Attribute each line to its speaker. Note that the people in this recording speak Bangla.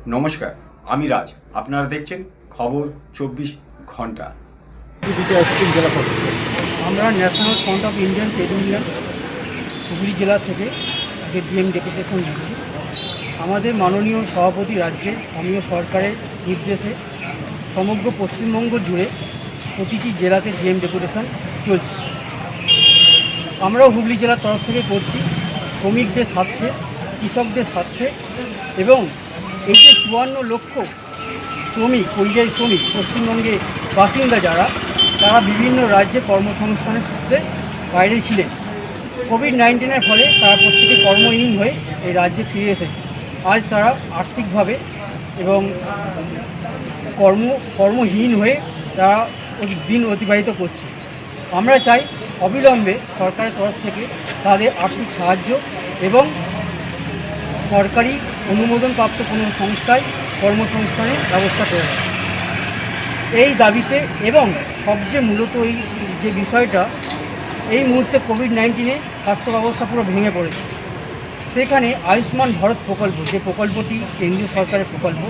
Speaker 1: নমস্কার, আমি রাজ। আপনারা দেখছেন খবর 24 ঘন্টা।
Speaker 2: আমরা national front of Indian trade union Hooghly জেলা থেকে আজকে ডিএম ডেপুটেশন দিচ্ছি। আমাদের মাননীয় সভাপতি রাজ্যে স্থানীয় সরকারের নির্দেশে সমগ্র পশ্চিমবঙ্গ জুড়ে প্রতিটি জেলাতে ডিএম ডেপুটেশন চলছে। আমরাও হুগলি জেলার তরফ থেকে করছি শ্রমিকদের স্বার্থে, কৃষকদের স্বার্থে এবং এই যে 54 লক্ষ শ্রমিক, পরিযায়ী শ্রমিক পশ্চিমবঙ্গে বাসিন্দা যারা, তারা বিভিন্ন রাজ্যে কর্মসংস্থানের সূত্রে বাইরে ছিলেন। কোভিড-19-এর ফলে তারা প্রত্যেকে কর্মহীন হয়ে এই রাজ্যে ফিরে এসেছে। আজ তারা আর্থিকভাবে এবং কর্মহীন হয়ে তারা দিন অতিবাহিত করছে। আমরা চাই অবিলম্বে সরকারের তরফ থেকে তাদের আর্থিক সাহায্য এবং সরকারি অনুমোদনপ্রাপ্ত কোনো সংস্থায় কর্মসংস্থানের ব্যবস্থা করে দেয় এই দাবিতে। এবং সবচেয়ে মূলত এই যে বিষয়টা, এই মুহূর্তে কোভিড-19-এ স্বাস্থ্য ব্যবস্থা পুরো ভেঙে পড়েছে। সেখানে আয়ুষ্মান ভারত প্রকল্প, যে প্রকল্পটি কেন্দ্রীয় সরকারের প্রকল্প,